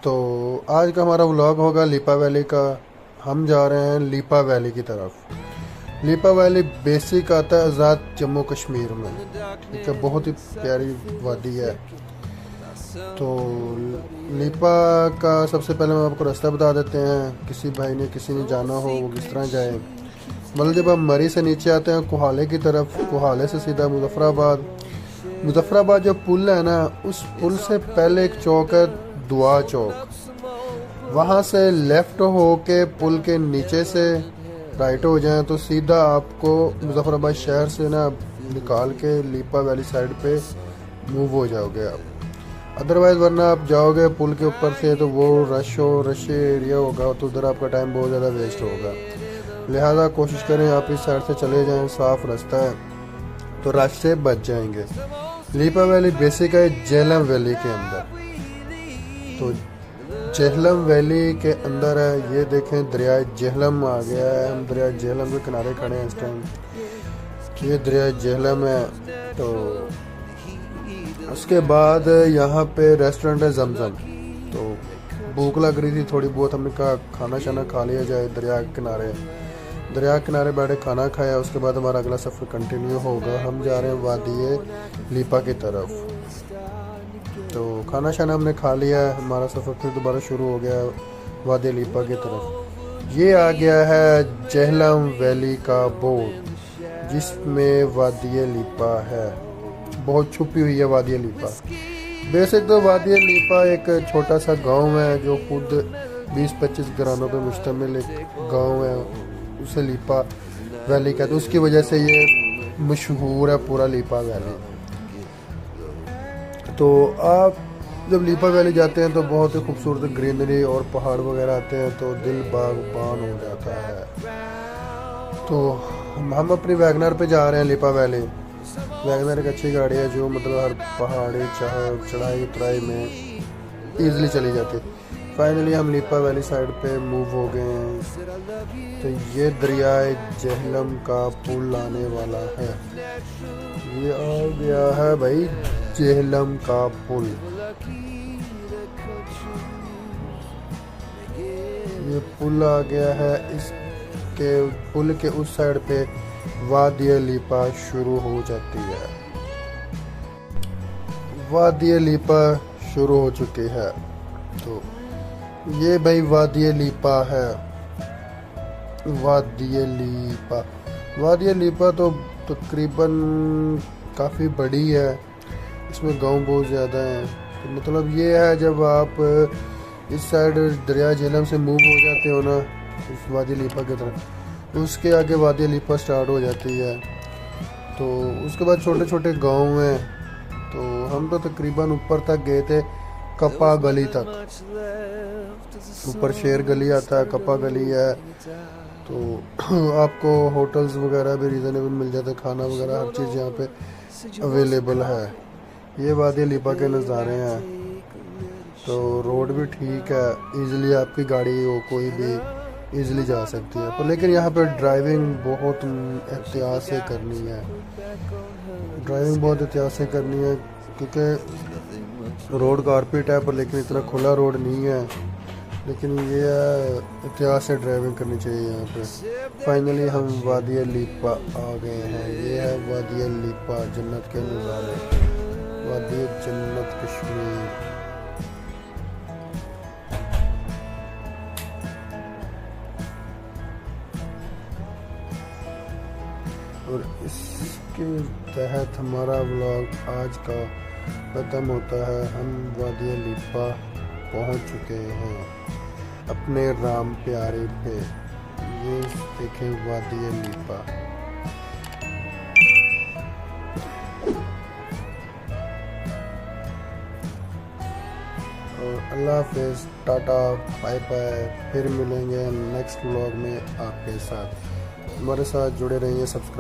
तो आज का हमारा व्लॉग होगा लिपा वैली का। हम जा रहे हैं लिपा वैली की तरफ। लिपा वैली बेसिक आता है आज़ाद जम्मू कश्मीर में, ठीक है। बहुत ही प्यारी वादी है। तो लिपा का सबसे पहले हम आपको रास्ता बता देते हैं। किसी ने जाना हो वो किस तरह जाए। मतलब जब हम मरी से नीचे आते हैं कोहाले की तरफ, कोहाले से सीधा मुजफ्फराबाद जो पुल है ना, उस पुल से पहले एक चौक है दुआ चौक। वहाँ से लेफ़्ट हो के पुल के नीचे से राइट हो जाएं तो सीधा आपको मुजफ्फराबाद शहर से ना निकाल के लिपा वैली साइड पे मूव हो जाओगे आप। अदरवाइज़ वरना आप जाओगे पुल के ऊपर से तो वो रश एरिया होगा, तो उधर आपका टाइम बहुत ज़्यादा वेस्ट होगा। लिहाजा कोशिश करें आप इस साइड से चले जाएं, साफ़ रास्ता है तो रश से बच जाएंगे। लिपा वैली बेसिक है जेहलम वैली के अंदर। तो जेहलम वैली के अंदर है, ये देखें दरिया जेहलम आ गया है। हम दरिया जेहलम के किनारे खड़े हैं इस टाइम। ये दरिया जेहलम है। तो उसके बाद यहाँ पे रेस्टोरेंट है जमजम। तो भूख लग रही थी थोड़ी बहुत, हमने कहा खाना शाना खा लिया जाए। दरिया के किनारे बैठे खाना खाया। उसके बाद हमारा अगला सफ़र कंटिन्यू होगा। हम जा रहे हैं वादी लिपा की तरफ। तो खाना शाना हमने खा लिया है, हमारा सफ़र फिर दोबारा शुरू हो गया वादी लिपा की तरफ। ये आ गया है जेहलम वैली का बोर्ड जिसमें वादी लिपा है। बहुत छुपी हुई है वादी लिपा। बेसिक तो वादी लिपा एक छोटा सा गांव है जो खुद 20-25 घरानों पे मुश्तमिल एक गांव है। उसे लिपा वैली कहते हैं, उसकी वजह से ये मशहूर है पूरा लिपा वैली। तो आप जब लिपा वैली जाते हैं तो बहुत ही खूबसूरत ग्रीनरी और पहाड़ वगैरह आते हैं तो दिल बागबान हो जाता है। तो हम अपनी वैगनर पे जा रहे हैं लिपा वैली। वैगनर एक अच्छी गाड़ी है जो मतलब हर पहाड़ी चढ़ाई उतराई में ईजिली चली जाती है। फाइनली हम लिपा वैली साइड पे मूव हो गए हैं। तो ये दरियाए जेहलम का पुल आने वाला है। ये आ गया है भाई जेहलम का पुल। ये पुल आ गया है। इसके पुल के उस साइड पे वादी लिपा शुरू हो जाती है। वादी लिपा शुरू हो चुकी है। तो ये भाई वादी लिपा है। वादी लिपा तो तकरीबन काफ़ी बड़ी है। इसमें गांव बहुत ज़्यादा हैं। तो मतलब ये है जब आप इस साइड दरिया जेहलम से मूव हो जाते हो ना इस वादी लिपा की तरफ, तो उसके आगे वादी लिपा स्टार्ट हो जाती है। तो उसके बाद छोटे छोटे गांव हैं। तो हम तो तकरीबन ऊपर तक गए थे, कपा गली तक। ऊपर शेर गली आता है, कपा गली है। तो आपको होटल्स वगैरह भी रीज़नेबल मिल जाते हैं, खाना वगैरह हर चीज़ यहाँ पे अवेलेबल है। ये वादी लिपा के नज़ारे हैं। तो रोड भी ठीक है, इजीली आपकी गाड़ी हो कोई भी इजीली जा सकती है। पर लेकिन यहाँ पे ड्राइविंग बहुत एहतियात से करनी है। क्योंकि रोड कारपेट है पर लेकिन इतना खुला रोड नहीं है। लेकिन ये एहतियात से ड्राइविंग करनी चाहिए यहाँ पे। फाइनली हम वादी लिपा आ गए हैं। ये है वादी लिपा, जन्नत के नज़ारे, वादी जन्नत कश्मीर। और इसके तहत हमारा व्लॉग आज का ख़त्म होता है। हम वादी लिपा पहुंच चुके हैं अपने राम प्यारे पे। ये देखें वादी लिपा। और अल्लाह हाफ़िज़, टाटा, बाय बाय। फिर मिलेंगे नेक्स्ट व्लॉग में आपके साथ। हमारे साथ जुड़े रहिए, सब्सक्राइब